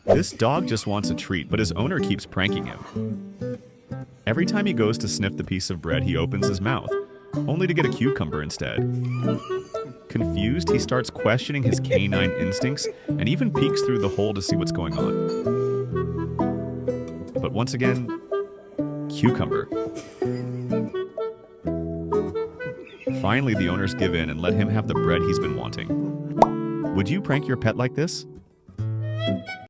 This dog just wants a treat, but his owner keeps pranking him. Every time he goes to sniff the piece of bread, he opens his mouth, only to get a cucumber instead. Confused, he starts questioning his canine instincts and even peeks through the hole to see what's going on. But once again, cucumber. Finally, the owners give in and let him have the bread he's been wanting. Would you prank your pet like this?